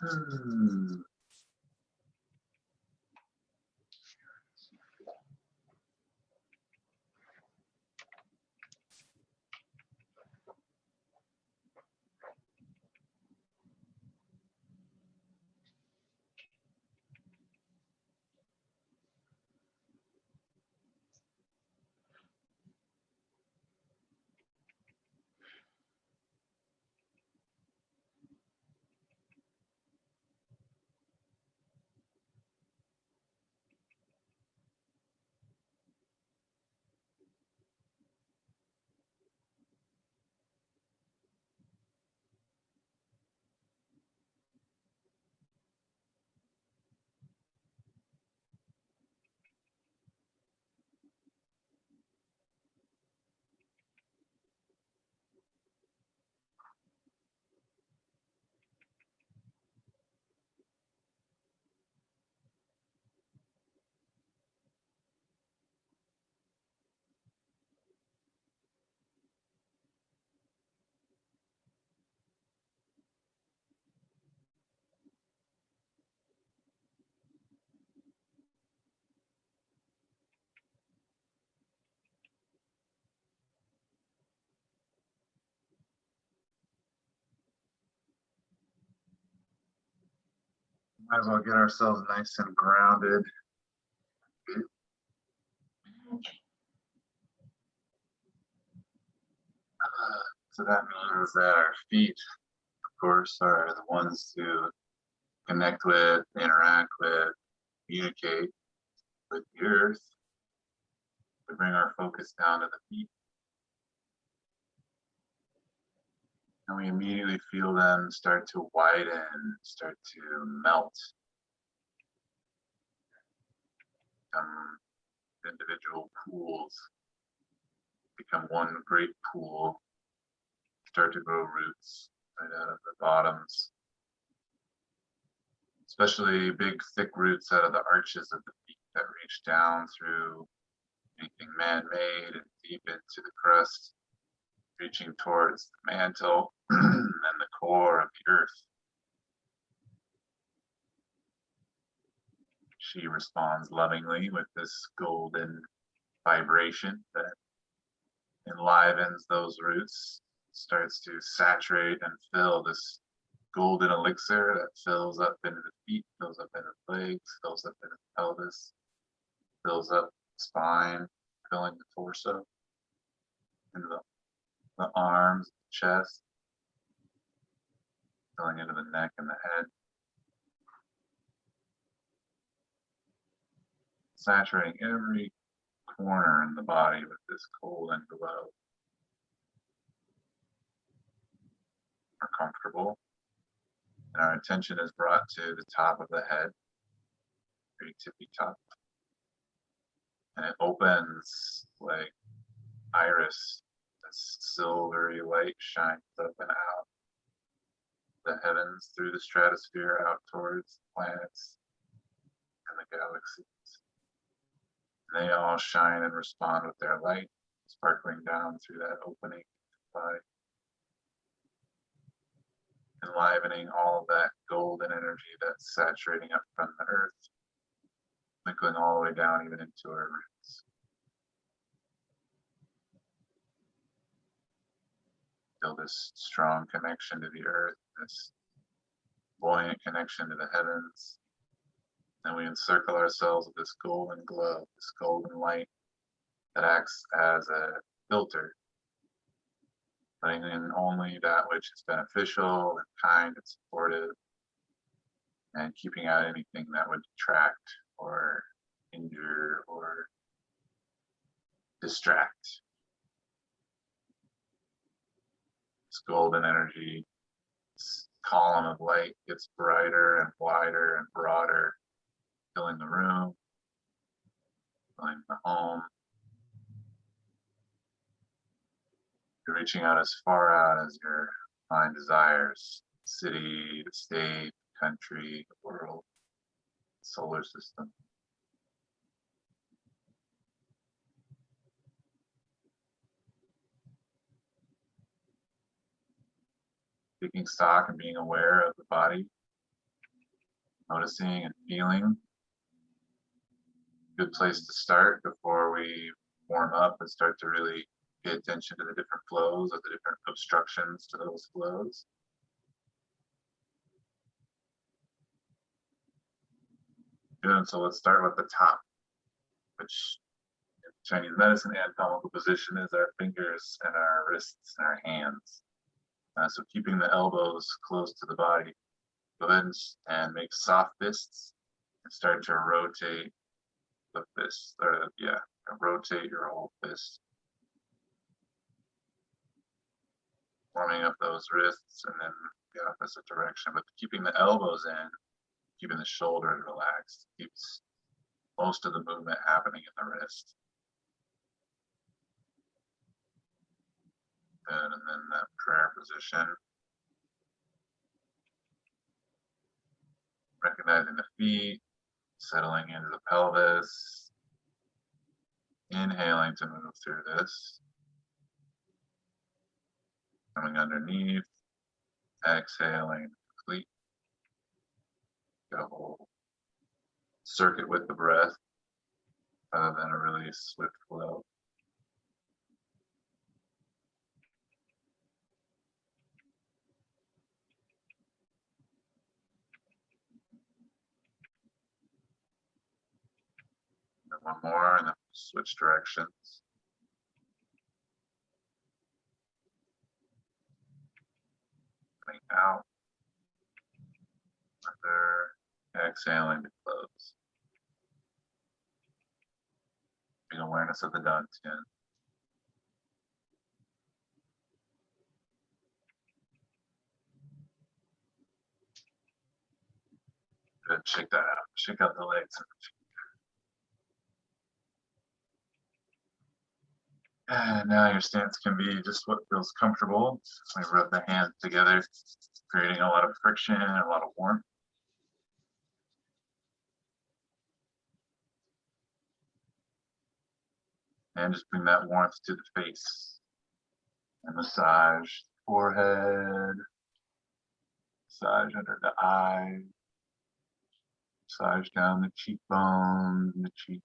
Hmm. Might as well get ourselves nice and grounded. So that means that our feet, of course, are the ones to connect with, interact with, communicate with the earth. To bring our focus down to the feet. And we immediately feel them start to widen, start to melt. Individual pools become one great pool, start to grow roots right out of the bottoms, especially big thick roots out of the arches of the feet that reach down through anything man-made and deep into the crust, reaching towards the mantle and the core of the earth. She responds lovingly with this golden vibration that enlivens those roots, starts to saturate and fill this golden elixir that fills up into the feet, fills up into the legs, fills up into the pelvis, fills up the spine, filling the torso, into the arms, chest, filling into the neck and the head. Saturating every corner in the body with this golden glow. We're comfortable, and our attention is brought to the top of the head, very tippy top, and it opens like iris. This silvery light shines up and out the heavens, through the stratosphere, out towards the planets and the galaxies. They all shine and respond with their light, sparkling down through that opening body, enlivening all of that golden energy that's saturating up from the earth, trickling all the way down even into our roots. Feel this strong connection to the earth, this buoyant connection to the heavens. And we encircle ourselves with this golden glow, this golden light that acts as a filter, letting in only that which is beneficial and kind and supportive, and keeping out anything that would detract or injure or distract. This golden energy, this column of light gets brighter and wider and broader, filling the room, filling the home. You're reaching out as far out as your mind desires, city, the state, country, the world, solar system. Taking stock and being aware of the body, noticing and feeling. Good place to start before we warm up and start to really pay attention to the different flows or the different obstructions to those flows. Good, so let's start with the top, which in Chinese medicine anatomical position is our fingers and our wrists and our hands. So keeping the elbows close to the body. Go ahead and make soft fists and start to rotate the fist, or rotate your whole fist. Warming up those wrists and then the opposite direction, but keeping the elbows in, keeping the shoulders relaxed, keeps most of the movement happening in the wrist. Good, and then that prayer position. Recognizing the feet, settling into the pelvis, inhaling to move through this. Coming underneath, exhaling, complete. Get a whole circuit with the breath, rather than a really swift flow. And one more, and then switch directions. Coming out. Under, exhaling to close. Bring awareness of the dantian. Good, shake that out. Shake out the legs. And now your stance can be just what feels comfortable. We rub the hands together, creating a lot of friction and a lot of warmth. And just bring that warmth to the face. And massage the forehead, massage under the eyes, massage down the cheekbones and the cheeks.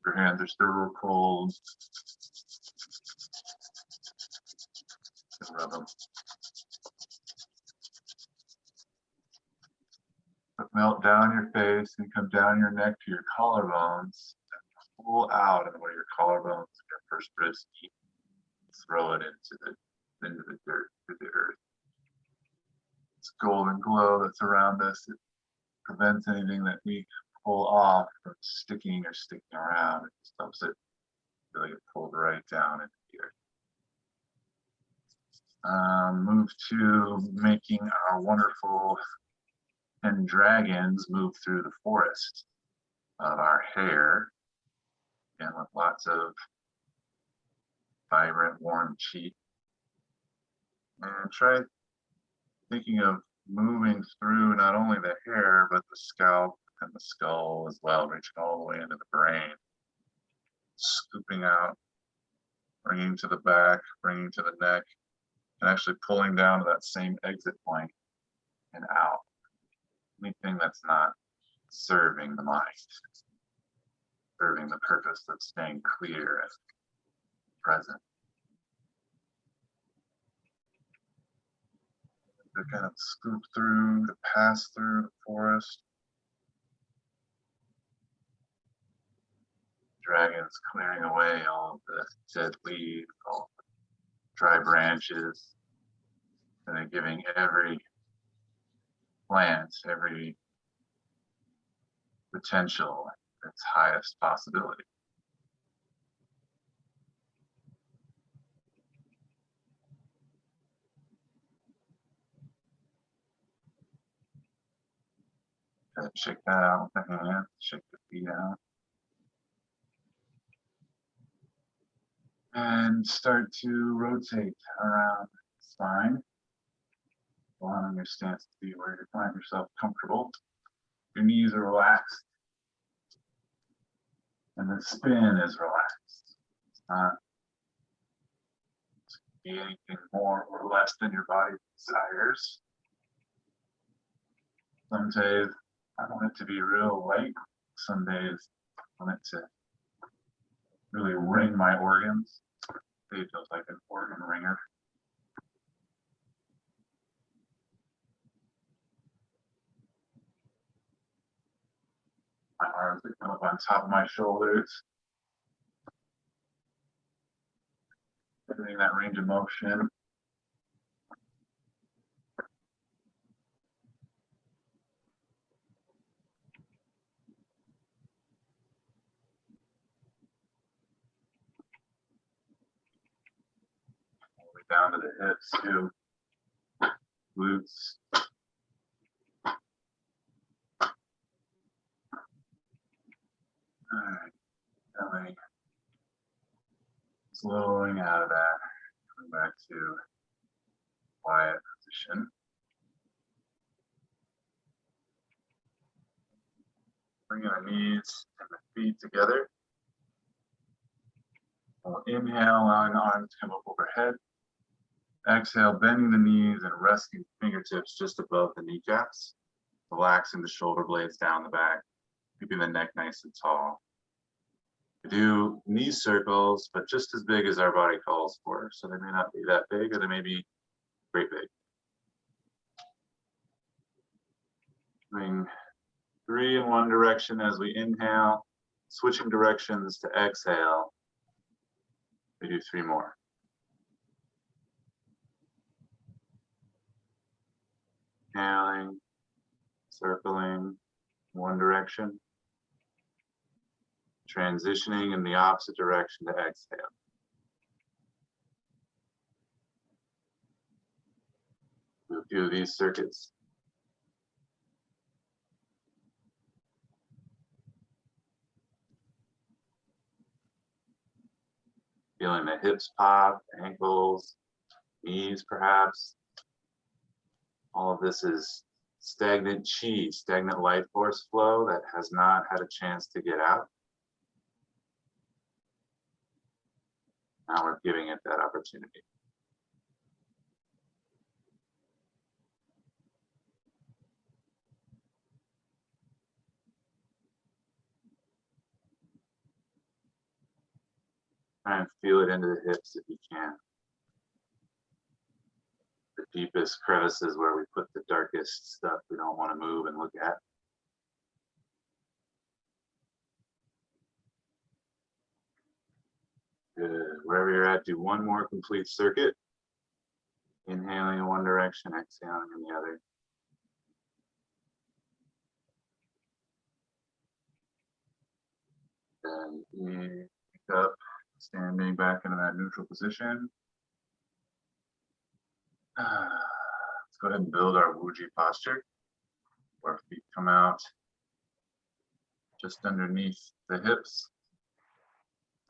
Your hands are still real cold. Rub them. Melt down your face and come down your neck to your collarbones. And pull out and where your collarbones and your first ribs meet. Throw it into the dirt, to the earth. This golden glow that's around us, it prevents anything that we pull off from sticking around. It stops it really get pulled right down into the earth. Move to making our wonderful 10 dragons move through the forest of our hair, and with lots of vibrant, warm chi. And try thinking of moving through not only the hair, but the scalp and the skull as well, reaching all the way into the brain. Scooping out, bringing to the back, bringing to the neck, and actually pulling down to that same exit point and out. Anything that's not serving the mind, serving the purpose of staying clear and present. To kind of scoop through, to pass through the forest. Dragons clearing away all of the dead leaves, all the dry branches, and then giving every plant, every potential its highest possibility. And shake that out with the hand, shake the feet out. And start to rotate around the spine, allowing your stance to be where you find yourself comfortable. Your knees are relaxed, and the spin is relaxed. It's not be anything more or less than your body desires. Some days I want it to be real light. Some days I want it to really ring my organs. It feels like an organ ringer. My arms that come up on top of my shoulders. Getting that range of motion. All the way down to the hips too. Glutes. All right, belly. Slowing out of that, coming back to quiet position. Bringing our knees and the feet together. We'll inhale, allowing the arms to come up overhead. Exhale, bending the knees and resting fingertips just above the kneecaps. Relaxing the shoulder blades down the back, keeping the neck nice and tall. We do knee circles, but just as big as our body calls for. So they may not be that big, or they may be great big. Doing 3 in one direction as we inhale, switching directions to exhale. We do 3 more. Inhaling, circling one direction, transitioning in the opposite direction to exhale. Do a few of these circuits. Feeling the hips pop, ankles, knees perhaps. All of this is stagnant chi, stagnant life force flow that has not had a chance to get out. Now we're giving it that opportunity. Try and feel it into the hips if you can. The deepest crevices where we put the darkest stuff we don't want to move and look at. Good. Wherever you're at, do one more complete circuit. Inhaling in one direction, exhaling in the other. And pick up, standing back into that neutral position. Let's go ahead and build our Wuji posture. Our feet come out just underneath the hips.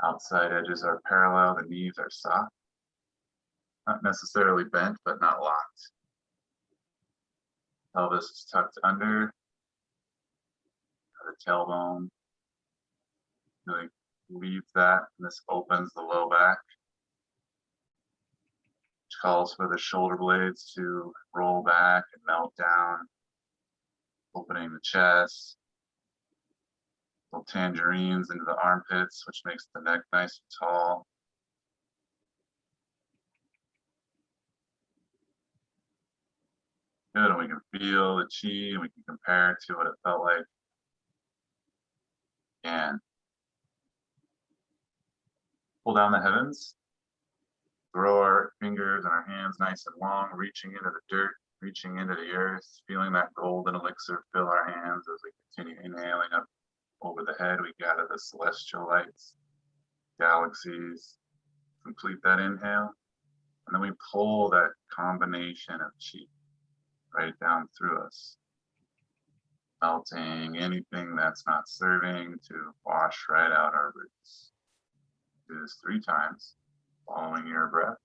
Outside edges are parallel, the knees are soft. Not necessarily bent, but not locked. Pelvis is tucked under. The tailbone. Really leave that, and this opens the low back, which calls for the shoulder blades to roll back and melt down, opening the chest. Little tangerines into the armpits, which makes the neck nice and tall. Good, and we can feel the chi, and we can compare it to what it felt like. And pull down the heavens. Grow our fingers and our hands nice and long, reaching into the dirt, reaching into the earth, feeling that golden elixir fill our hands as we continue inhaling up over the head. We gather the celestial lights, galaxies, complete that inhale. And then we pull that combination of chi right down through us, melting anything that's not serving to wash right out our roots. Do this 3 times, following your breath.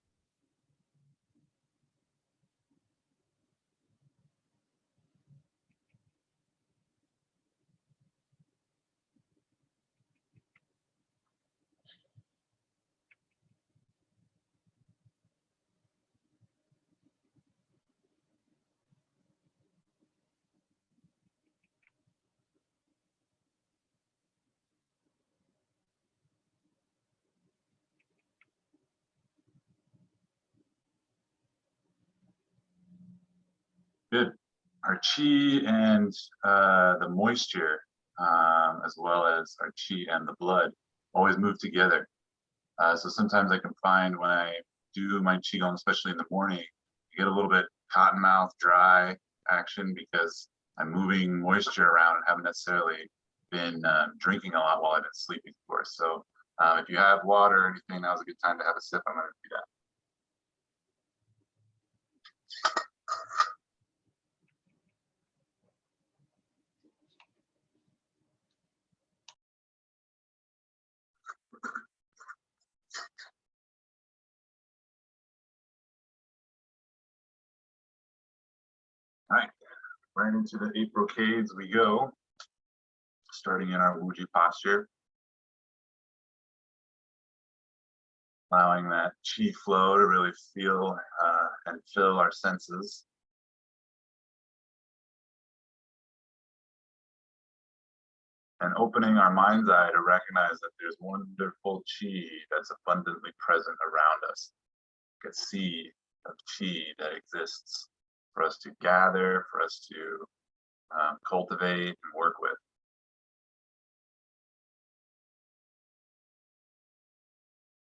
Good. Our chi and the moisture, as well as our chi and the blood, always move together. So sometimes I can find when I do my qigong, especially in the morning, you get a little bit cotton mouth, dry action because I'm moving moisture around and haven't necessarily been drinking a lot while I've been sleeping, of course. So if you have water or anything, now's a good time to have a sip. I'm going to do that. All right, right into the 8 brocades we go, starting in our Wuji posture. Allowing that chi flow to really feel and fill our senses. And opening our mind's eye to recognize that there's wonderful chi that's abundantly present around us. Like a seed of chi that exists for us to gather, for us to cultivate and work with.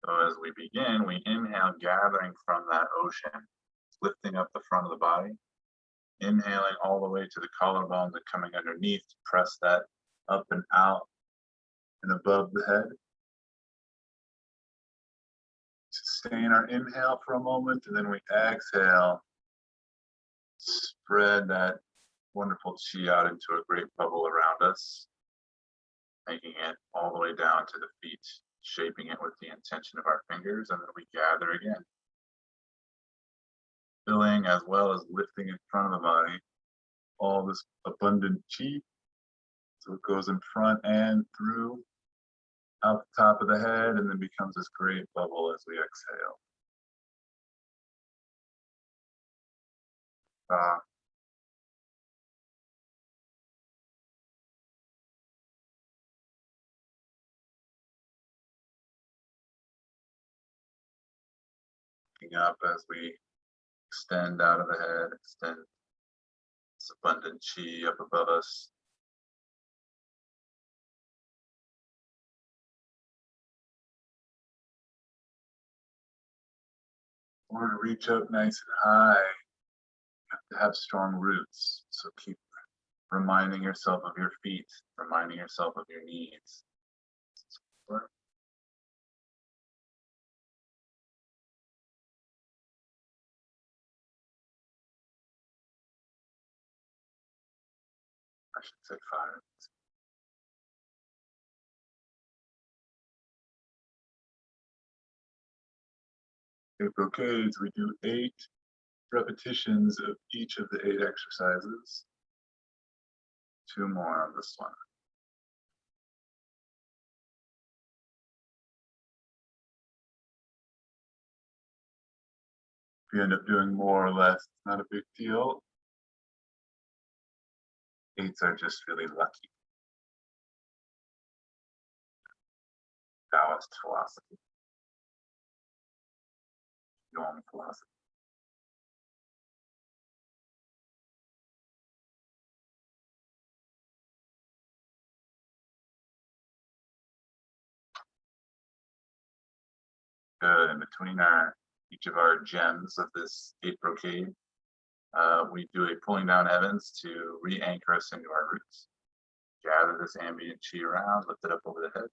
So as we begin, we inhale, gathering from that ocean, lifting up the front of the body, inhaling all the way to the collarbones and coming underneath to press that up and out and above the head. Sustain our inhale for a moment, and then we exhale. Spread that wonderful chi out into a great bubble around us, making it all the way down to the feet, shaping it with the intention of our fingers, and then we gather again. Filling as well as lifting in front of the body, all this abundant chi. So it goes in front and through, out the top of the head, and then becomes this great bubble as we exhale. Up as we extend out of the head, extend this abundant chi up above us. Or to reach up nice and high, you have to have strong roots. So keep reminding yourself of your feet, reminding yourself of your knees. I should say 5. In Brocades, we do 8 repetitions of each of the 8 exercises. 2 more on this one. If you end up doing more or less, it's not a big deal. 8s are just really lucky. Taoist philosophy. Qigong philosophy. Good. In between each of our gems of this 8 brocade, we do a pulling down heavens to re-anchor us into our roots. Gather this ambient chi around, lift it up over the head,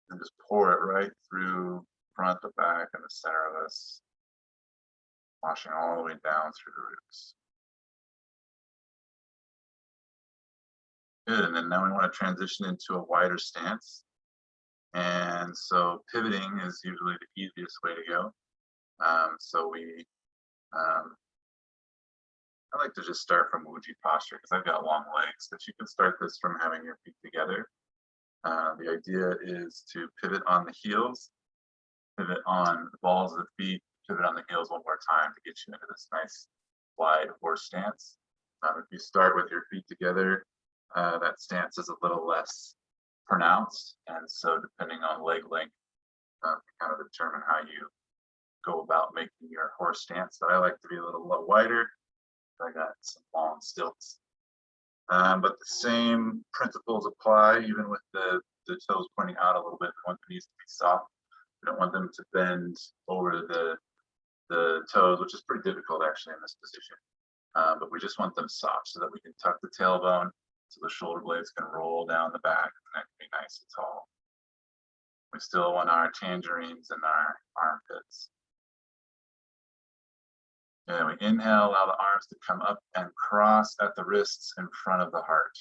and just pour it right through front, the back, and the center of us, washing all the way down through the roots. Good, and then now we want to transition into a wider stance. And so pivoting is usually the easiest way to go. I like to just start from Wuji posture because I've got long legs, but you can start this from having your feet together. The idea is to pivot on the heels, pivot on the balls of the feet, pivot on the heels one more time to get you into this nice wide horse stance. If you start with your feet together, that stance is a little less pronounced, and so depending on leg length, you kind of determine how you go about making your horse stance. So I like to be a little wider, I got some long stilts. But the same principles apply even with the toes pointing out a little bit. We want the knees to be soft. We don't want them to bend over the toes, which is pretty difficult actually in this position. But we just want them soft so that we can tuck the tailbone so the shoulder blades can roll down the back and that can be nice and tall. We still want our tangerines in our armpits. And then we inhale, allow the arms to come up and cross at the wrists in front of the heart.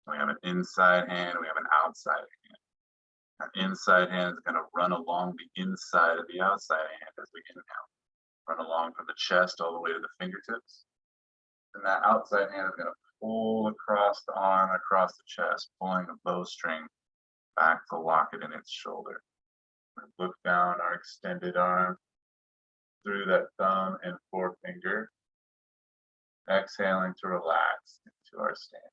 We have an inside hand, we have an outside hand. Our inside hand is going to run along the inside of the outside hand as we inhale. Run along from the chest all the way to the fingertips. And that outside hand is going to pull across the arm, across the chest, pulling a bowstring back to lock it in its shoulder. Look down our extended arm through that thumb and forefinger, exhaling to relax into our stance.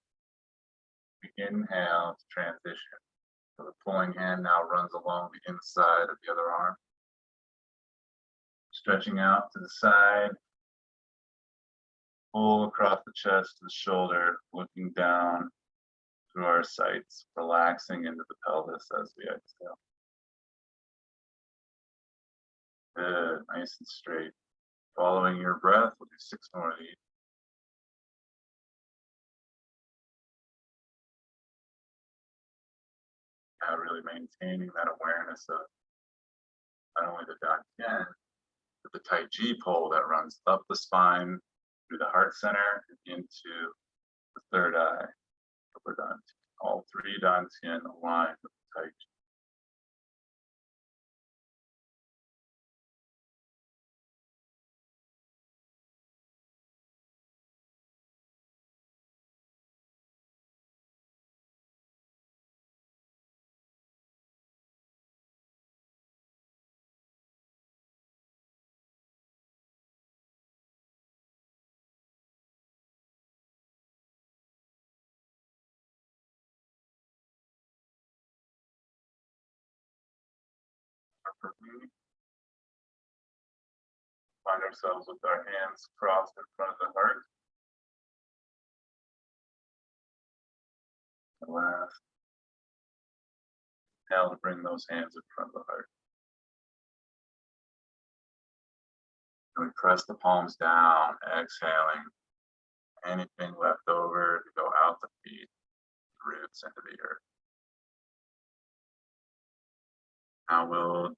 We inhale to transition. So the pulling hand now runs along the inside of the other arm, stretching out to the side, pull across the chest to the shoulder, looking down through our sights, relaxing into the pelvis as we exhale. Good, nice and straight. Following your breath, we'll do 6 more of these. Now really maintaining that awareness of not only the dantian, but the Tai Chi pole that runs up the spine through the heart center and into the third eye, upper dantian. All 3 dantian align with the Tai Chi. Find ourselves with our hands crossed in front of the heart. And last, now to bring those hands in front of the heart. And we press the palms down, exhaling. Anything left over to go out the feet, roots into the earth. Now we'll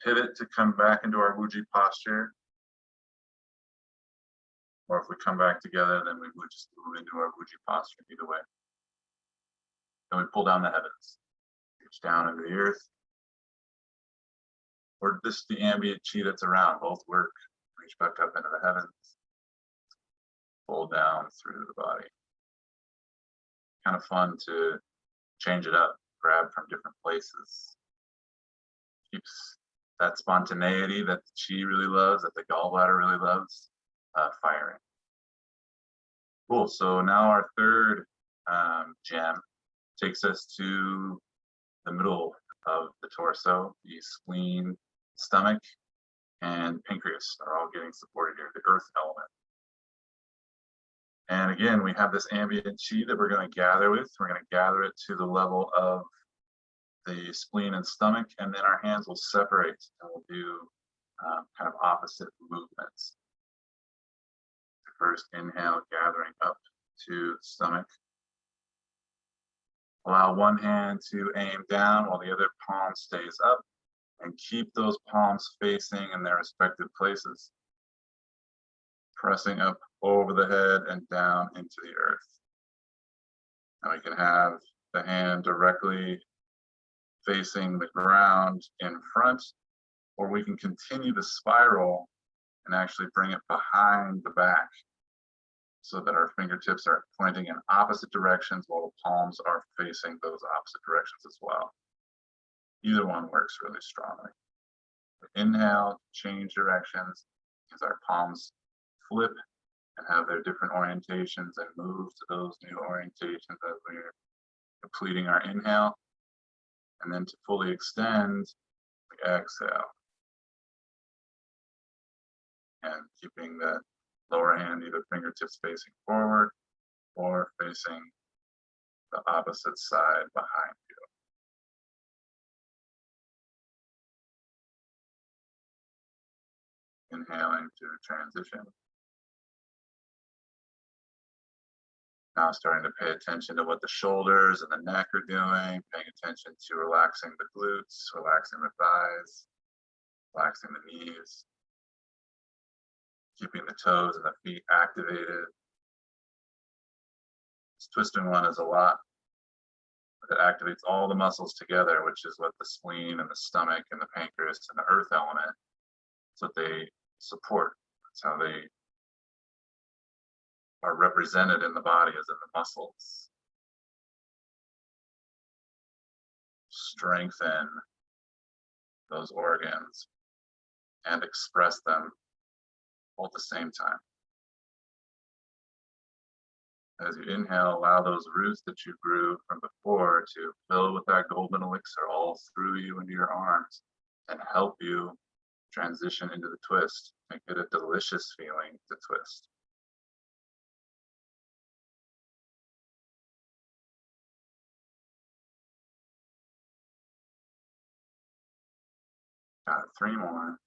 pivot to come back into our Wuji posture. Or if we come back together, then we would just move into our Wuji posture either way. Then we pull down the heavens, reach down into the earth. Or just the ambient chi that's around, both work. Reach back up into the heavens. Pull down through the body. Kind of fun to change it up, grab from different places. Keeps that spontaneity that the chi really loves, that the gallbladder really loves, firing. Cool, so now our third gem takes us to the middle of the torso. The spleen, stomach, and pancreas are all getting supported here, the earth element. And again, we have this ambient chi that we're going to gather with. We're going to gather it to the level of the spleen and stomach, and then our hands will separate and we'll do kind of opposite movements. First inhale, gathering up to the stomach. Allow one hand to aim down while the other palm stays up, and keep those palms facing in their respective places. Pressing up over the head and down into the earth. And we can have the hand directly facing the ground in front, or we can continue to spiral and actually bring it behind the back so that our fingertips are pointing in opposite directions while the palms are facing those opposite directions as well. Either one works really strongly. Inhale, change directions as our palms flip and have their different orientations and move to those new orientations as we're completing our inhale. And then to fully extend, we exhale. and keeping the lower hand either fingertips facing forward or facing the opposite side behind you. Inhaling to transition. Now starting to pay attention to what the shoulders and the neck are doing, paying attention to relaxing the glutes, relaxing the thighs, relaxing the knees, keeping the toes and the feet activated. This twisting one is a lot. It activates all the muscles together, which is what the spleen and the stomach and the pancreas and the earth element, it's what they support. That's how they are represented in the body, as in the muscles. Strengthen those organs and express them all at the same time. As you inhale, allow those roots that you grew from before to fill with that golden elixir all through you into your arms and help you transition into the twist. Make it a delicious feeling to twist. Got 3 more.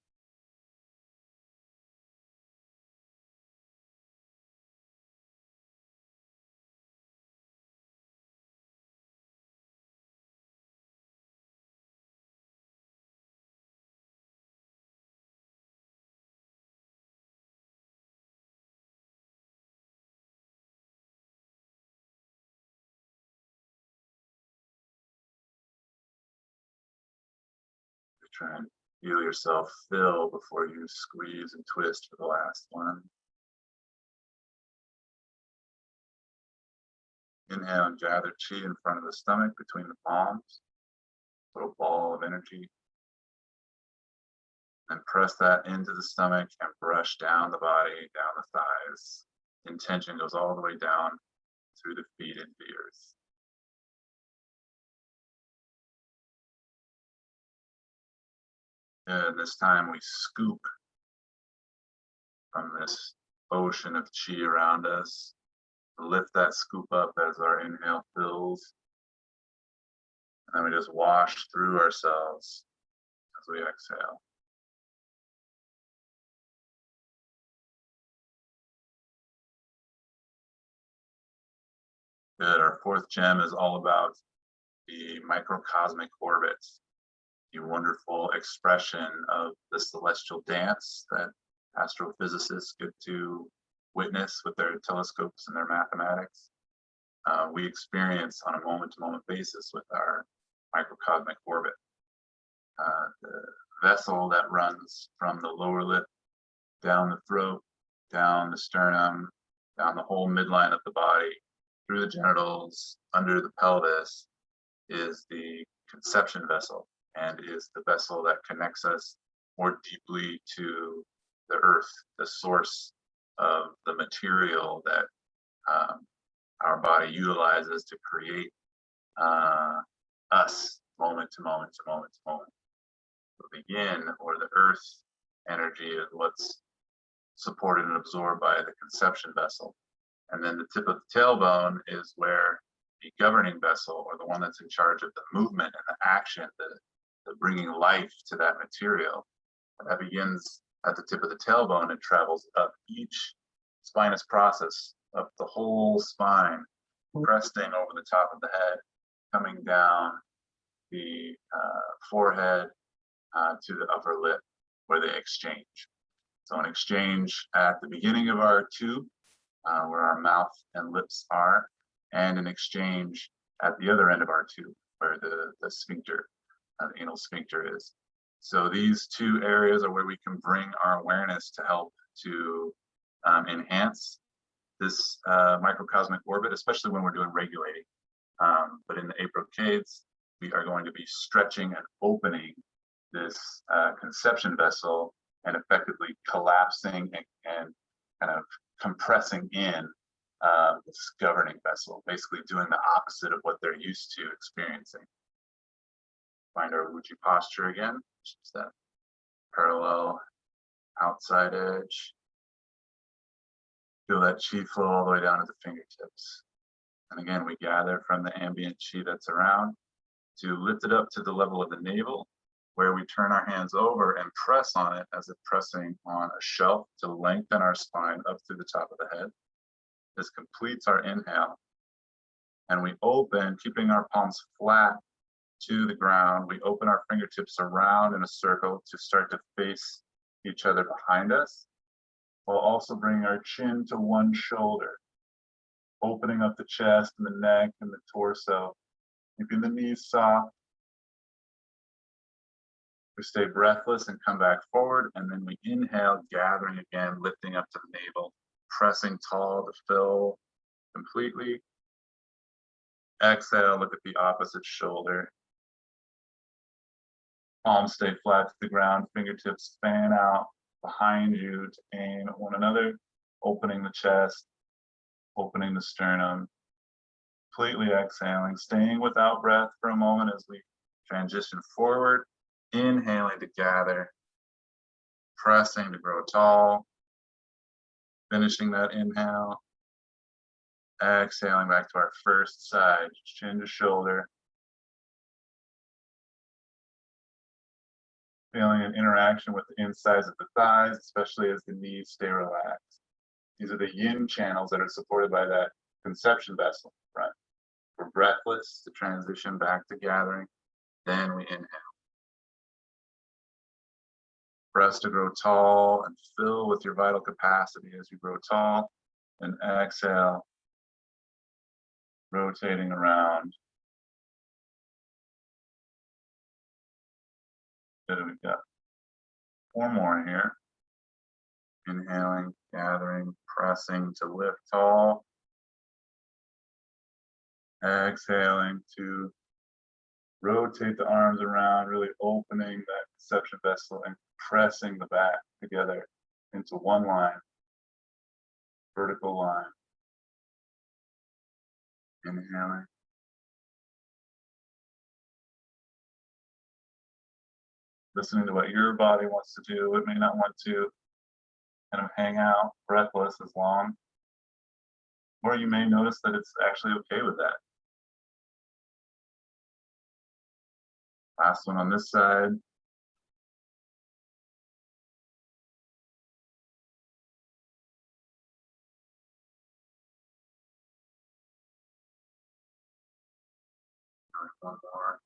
Try and feel yourself fill before you squeeze and twist for the last one. Inhale and gather chi in front of the stomach between the palms, little ball of energy. And press that into the stomach and brush down the body, down the thighs. Intention goes all the way down through the feet into the earth. And this time we scoop from this ocean of chi around us. Lift that scoop up as our inhale fills. And then we just wash through ourselves as we exhale. Good. Our 4th gem is all about the microcosmic orbits, the wonderful expression of the celestial dance that astrophysicists get to witness with their telescopes and their mathematics. We experience on a moment-to-moment basis with our microcosmic orbit. The vessel that runs from the lower lip, down the throat, down the sternum, down the whole midline of the body, through the genitals, under the pelvis, is the conception vessel, and is the vessel that connects us more deeply to the earth, the source of the material that our body utilizes to create us moment to moment to moment to moment. The yin, or the earth energy, is what's supported and absorbed by the conception vessel. And then the tip of the tailbone is where the governing vessel, or the one that's in charge of the movement and the action, the bringing life to that material, that begins at the tip of the tailbone and travels up each spinous process, up the whole spine, resting over the top of the head, coming down the forehead to the upper lip, where they exchange. So an exchange at the beginning of our tube, where our mouth and lips are, and an exchange at the other end of our tube, where the sphincter, the anal sphincter is. So these 2 areas are where we can bring our awareness to help to enhance this microcosmic orbit, especially when we're doing regulating. But in the 8 Brocades, we are going to be stretching and opening this conception vessel and effectively collapsing and kind of compressing in this governing vessel, basically doing the opposite of what they're used to experiencing. Find our Wuji posture again, which is that parallel outside edge. Feel that chi flow all the way down to the fingertips. And again, we gather from the ambient chi that's around to lift it up to the level of the navel, where we turn our hands over and press on it as if pressing on a shelf to lengthen our spine up through the top of the head. This completes our inhale. And we open, keeping our palms flat to the ground. We open our fingertips around in a circle to start to face each other behind us, while also bringing our chin to one shoulder, opening up the chest and the neck and the torso, keeping the knees soft. We stay breathless and come back forward, and then we inhale, gathering again, lifting up to the navel, pressing tall to fill completely. Exhale, look at the opposite shoulder. Palms stay flat to the ground, fingertips fan out behind you to aim at one another, opening the chest, opening the sternum, completely exhaling, staying without breath for a moment as we transition forward, inhaling to gather, pressing to grow tall, finishing that inhale, exhaling back to our first side, chin to shoulder. Feeling an interaction with the insides of the thighs, especially as the knees stay relaxed. These are the yin channels that are supported by that conception vessel in front. We're breathless to transition back to gathering. Then we inhale. Press to grow tall and fill with your vital capacity as you grow tall. And exhale, rotating around. Good, we've got 4 more here. Inhaling, gathering, pressing to lift tall. Exhaling to rotate the arms around, really opening that conception vessel and pressing the back together into one line, vertical line. Inhaling. Listening to what your body wants to do. It may not want to kind of hang out breathless as long, or you may notice that it's actually okay with that. Last one on this side. One more.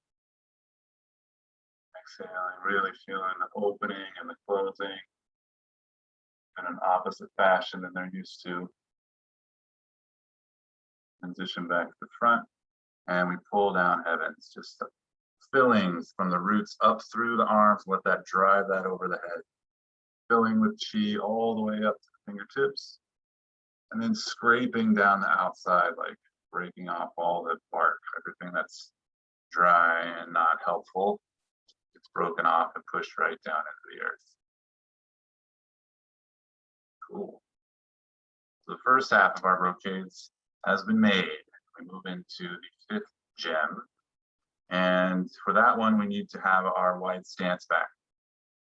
Exhaling, really feeling the opening and the closing in an opposite fashion than they're used to. Transition back to the front, and we pull down heavens, just the fillings from the roots up through the arms. Let that drive that over the head. Filling with chi all the way up to the fingertips, and then scraping down the outside, like breaking off all the bark, everything that's dry and not helpful. It's broken off and pushed right down into the earth. Cool. So the first half of our brocades has been made. We move into the 5th gem. And for that one, we need to have our wide stance back.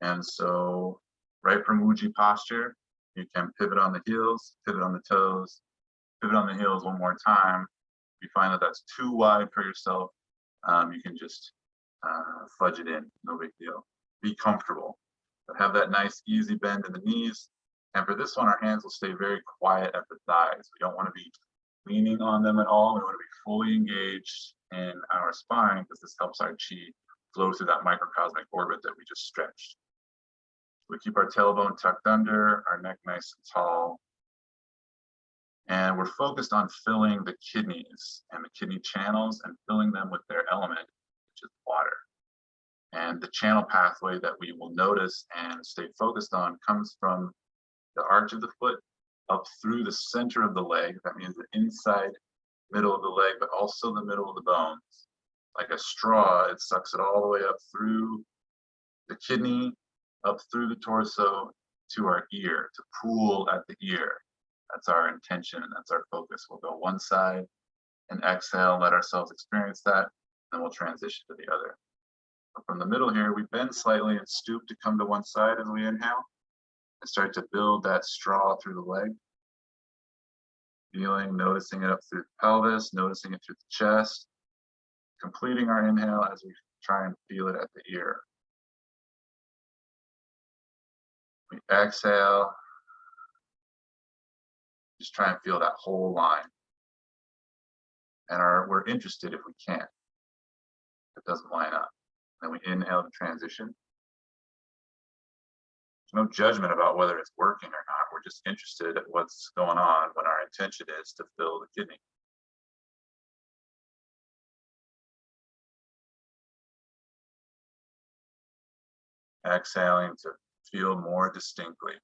And so right from Uji posture, you can pivot on the heels, pivot on the toes, pivot on the heels one more time. If you find that that's too wide for yourself, you can just fudge it in, no big deal. Be comfortable, but have that nice easy bend in the knees. And for this one, our hands will stay very quiet at the thighs. We don't want to be leaning on them at all. We want to be fully engaged in our spine because this helps our chi flow through that microcosmic orbit that we just stretched. We keep our tailbone tucked under, our neck nice and tall. And we're focused on filling the kidneys and the kidney channels and filling them with their element, which is water. And the channel pathway that we will notice and stay focused on comes from the arch of the foot up through the center of the leg. That means the inside middle of the leg, but also the middle of the bones. Like a straw, it sucks it all the way up through the kidney, up through the torso to our ear, to pool at the ear. That's our intention and that's our focus. We'll go one side and exhale, let ourselves experience that, and we'll transition to the other. But from the middle here, we bend slightly and stoop to come to one side as we inhale. And start to build that straw through the leg. Feeling, noticing it up through the pelvis, noticing it through the chest. Completing our inhale as we try and feel it at the ear. We exhale. Just try and feel that whole line. And we're interested if we can. If it doesn't line up. Then we inhale to transition. There's no judgment about whether it's working or not. We're just interested at what's going on when our intention is to fill the kidney. Exhaling to feel more distinctly.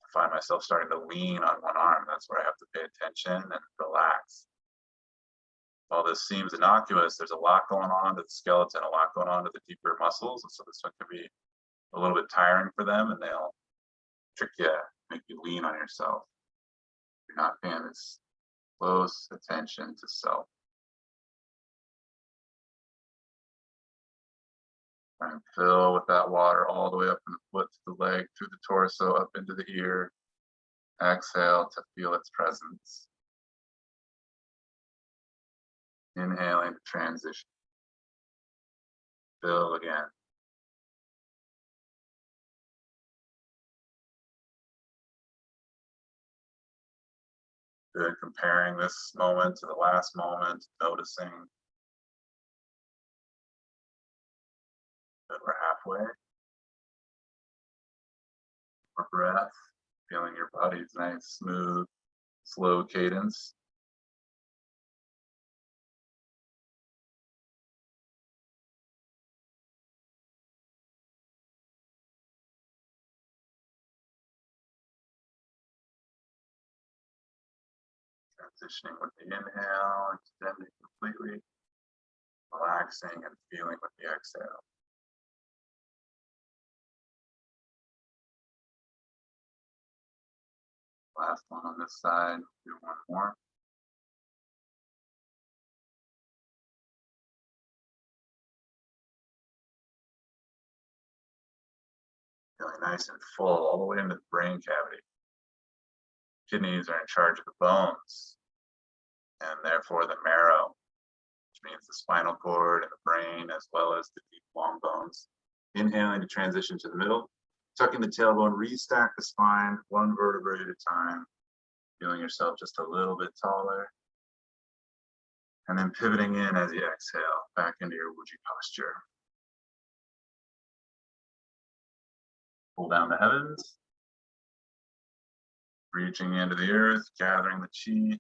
I find myself starting to lean on one arm. That's where I have to pay attention and relax. While this seems innocuous, there's a lot going on to the skeleton, a lot going on to the deeper muscles. And so this one can be a little bit tiring for them, and they'll trick you, make you lean on yourself. You're not paying this close attention to self. Try and fill with that water all the way up from the foot to the leg, through the torso, up into the ear. Exhale to feel its presence. Inhaling to transition. Fill again. Good. Comparing this moment to the last moment, noticing. Good. We're halfway. More breath. Feeling your body's nice, smooth, slow cadence. Transitioning with the inhale, extending completely, relaxing and feeling with the exhale. Last one on this side, do one more. Feeling nice and full all the way into the brain cavity. Kidneys are in charge of the bones and therefore the marrow, which means the spinal cord and the brain, as well as the deep long bones. Inhaling to transition to the middle, tucking the tailbone, restack the spine, one vertebrae at a time, feeling yourself just a little bit taller. And then pivoting in as you exhale, back into your Wuji posture. Pull down the heavens, reaching into the earth, gathering the chi,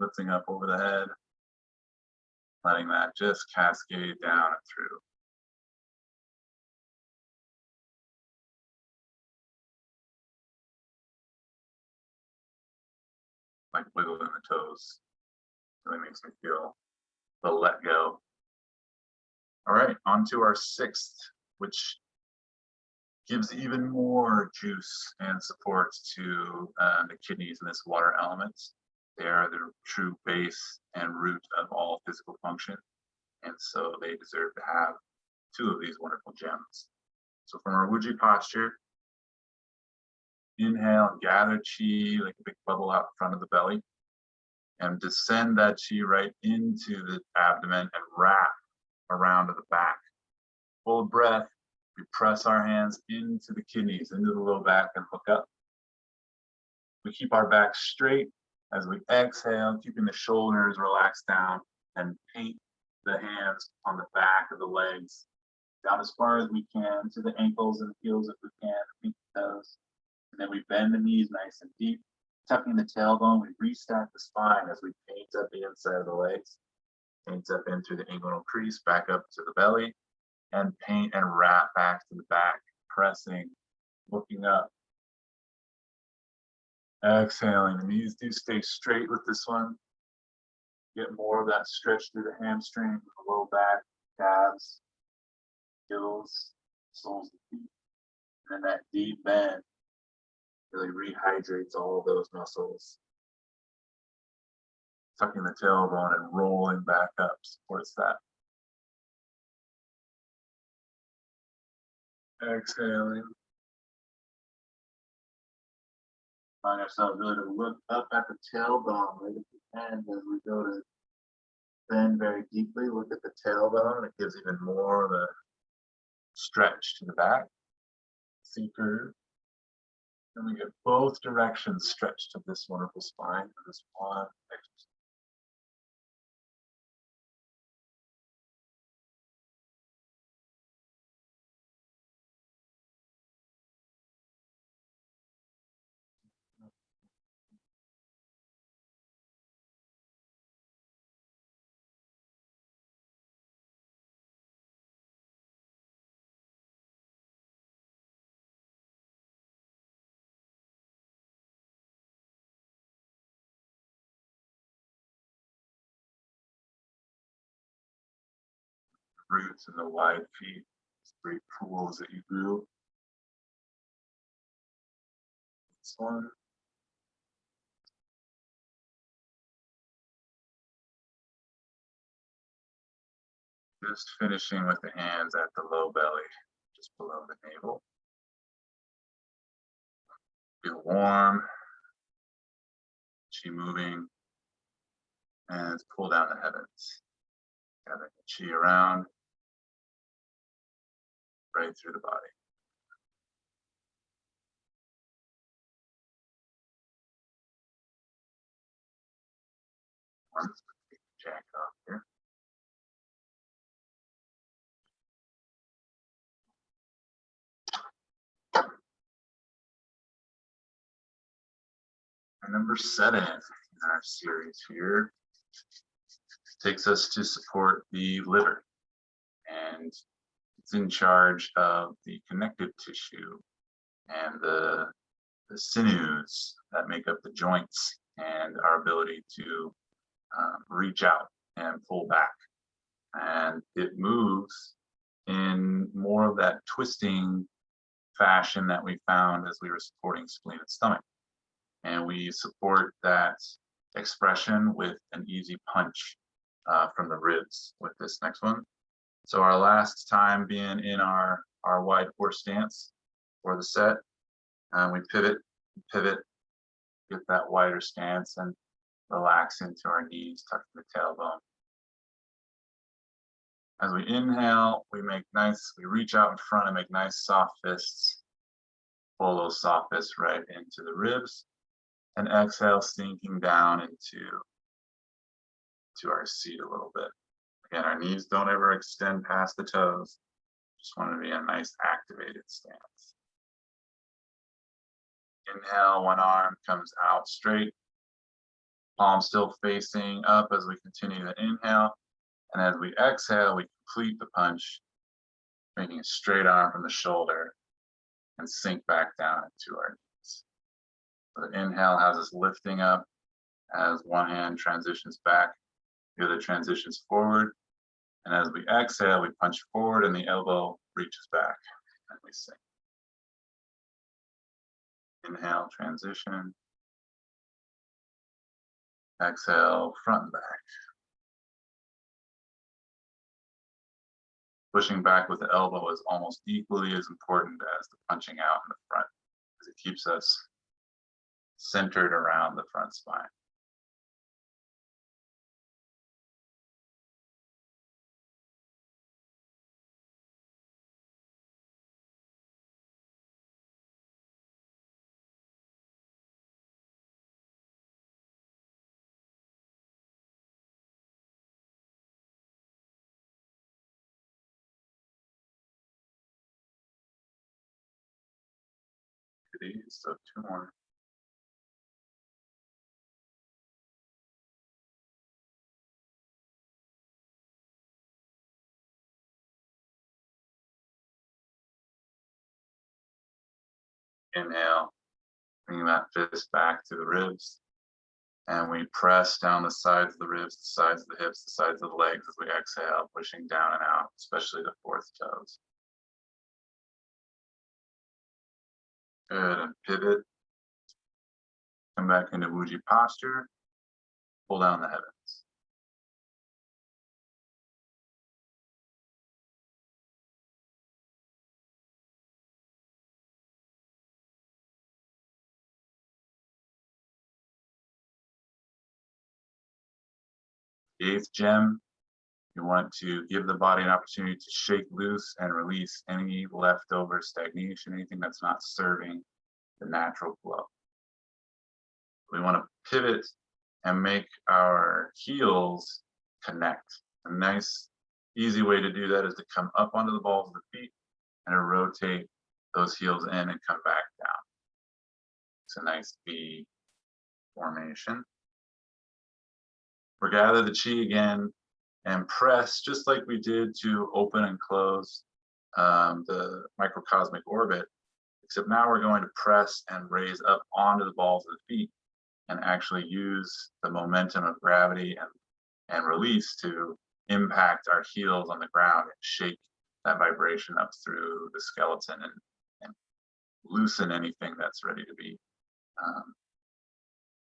lifting up over the head, letting that just cascade down and through. Like wiggling the toes. Really makes me feel the let go. All right, on to our sixth, which gives even more juice and support to the kidneys and this water element. They are the true base and root of all physical function. And so they deserve to have two of these wonderful gems. So from our Wuji posture, inhale and gather chi like a big bubble out in front of the belly. And descend that chi right into the abdomen and wrap around to the back. Full breath. We press our hands into the kidneys, into the low back, and look up. We keep our back straight as we exhale, keeping the shoulders relaxed down, and paint the hands on the back of the legs, down as far as we can, to the ankles and heels if we can, feet and toes. And then we bend the knees nice and deep, tucking the tailbone. We restack the spine as we paint up the inside of the legs, paint up in through the inguinal crease, back up to the belly, and paint and wrap back to the back, pressing, looking up. Exhaling, the knees do stay straight with this one. Get more of that stretch through the hamstring, the low back, calves, heels, soles of the feet. And then that deep bend really rehydrates all of those muscles. Tucking the tailbone and rolling back up supports that. Exhaling. Find ourselves really to look up at the tailbone right at the end as we go to bend very deeply. Look at the tailbone. It gives even more of a stretch to the back. C curve. And we get both directions stretched of this wonderful spine for this one exercise. Roots and the wide feet, great pools that you grew. This one. Just finishing with the hands at the low belly, just below the navel. Feel warm, chi moving, and pull down the heavens. Gathering the chi around, right through the body. Let's take the jacket off here. And number 7 in our series here takes us to support the liver. And it's in charge of the connective tissue and the sinews that make up the joints and our ability to reach out and pull back. And it moves in more of that twisting fashion that we found as we were supporting spleen and stomach. And we support that expression with an easy punch from the ribs with this next one. So our last time being in our wide horse stance for the set, we pivot, get that wider stance and relax into our knees, tuck the tailbone. As we inhale, we reach out in front and make nice soft fists. Pull those soft fists right into the ribs. And exhale, sinking down into our seat a little bit. Again, our knees don't ever extend past the toes. Just want to be a nice activated stance. Inhale, one arm comes out straight. Palm still facing up as we continue to inhale. And as we exhale, we complete the punch, making a straight arm from the shoulder and sink back down into our knees. So the inhale has us lifting up as one hand transitions back, the other transitions forward. And as we exhale, we punch forward and the elbow reaches back and we sink. Inhale, transition. Exhale, front and back. Pushing back with the elbow is almost equally as important as the punching out in the front, because it keeps us centered around the front spine. So 2 more. Inhale, bringing that fist back to the ribs. And we press down the sides of the ribs, the sides of the hips, the sides of the legs as we exhale, pushing down and out, especially the 4th toes. Good, and pivot. Come back into Wuji posture. Pull down the heavens. The eighth gem, you want to give the body an opportunity to shake loose and release any leftover stagnation, anything that's not serving the natural flow. We want to pivot and make our heels connect. A nice, easy way to do that is to come up onto the balls of the feet and to rotate those heels in and come back down. It's a nice V formation. We'll gather the chi again and press just like we did to open and close the microcosmic orbit, except now we're going to press and raise up onto the balls of the feet and actually use the momentum of gravity and release to impact our heels on the ground and shake that vibration up through the skeleton and loosen anything that's ready to be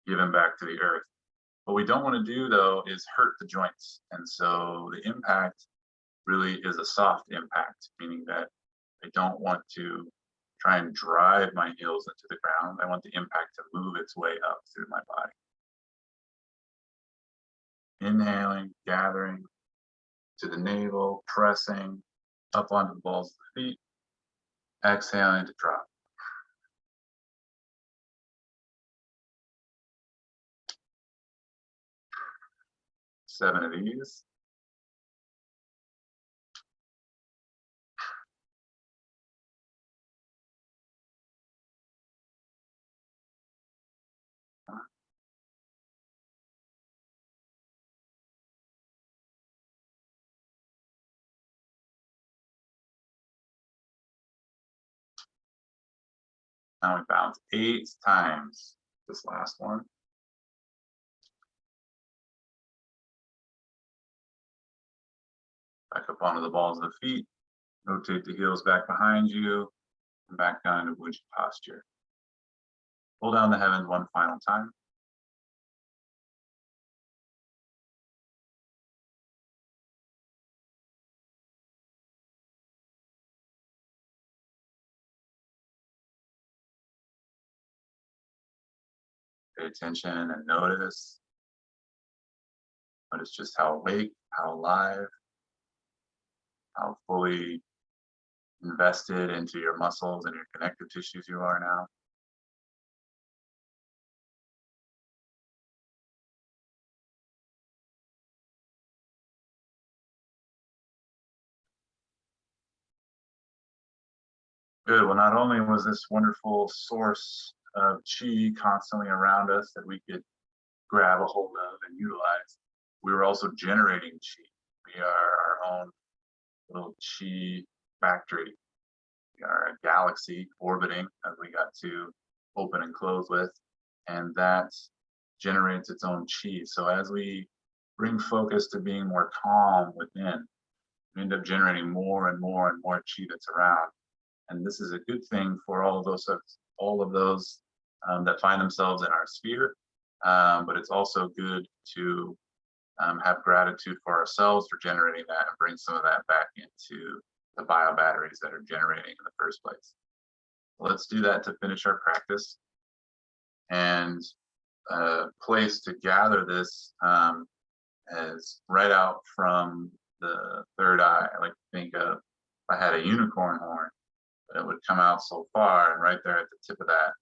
given back to the earth. What we don't want to do though is hurt the joints. And so the impact really is a soft impact, meaning that I don't want to try and drive my heels into the ground. I want the impact to move its way up through my body. Inhaling, gathering to the navel, pressing up onto the balls of the feet. Exhaling to drop. Seven of these. Now we bounce 8 times this last one. Back up onto the balls of the feet. Rotate the heels back behind you and back down to Buddha posture. Pull down the heavens one final time. Pay attention and notice. Notice just how awake, how alive, how fully invested into your muscles and your connective tissues you are now. Good. Well, not only was this wonderful source of chi constantly around us that we could grab a hold of and utilize, we were also generating chi. We are our own little chi factory. We are a galaxy orbiting, as we got to open and close with, and that generates its own chi. So as we bring focus to being more calm within, we end up generating more and more and more chi that's around. And this is a good thing for all of those that find themselves in our sphere. But it's also good to have gratitude for ourselves for generating that and bring some of that back into the bio batteries that are generating in the first place. Let's do that to finish our practice. And a place to gather this is right out from the third eye. I like to think of, if I had a unicorn horn, it would come out so far, and right there at the tip of that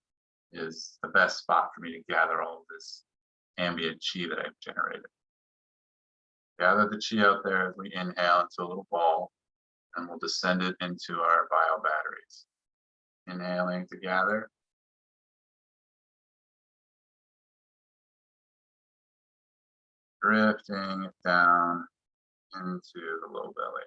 is the best spot for me to gather all of this ambient chi that I've generated. Gather the chi out there as we inhale into a little ball, and we'll descend it into our bio batteries. Inhaling to gather. Drifting it down into the low belly.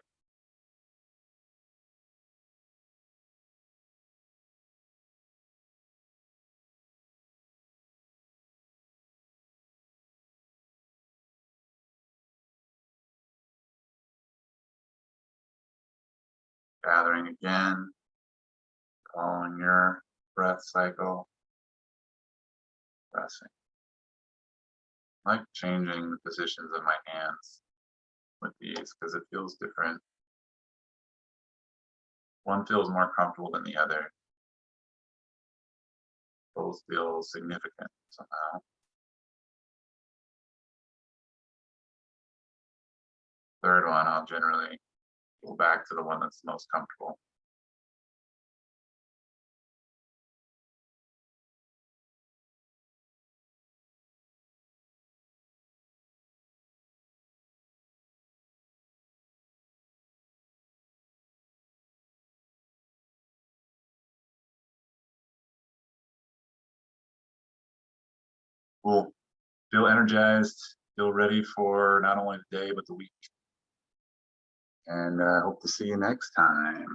Gathering again, following your breath cycle, pressing. I like changing the positions of my hands with these because it feels different. One feels more comfortable than the other. Both feel significant somehow. Third one, I'll generally go back to the one that's most comfortable. Cool. Feel energized, feel ready for not only the day, but the week. And hope to see you next time.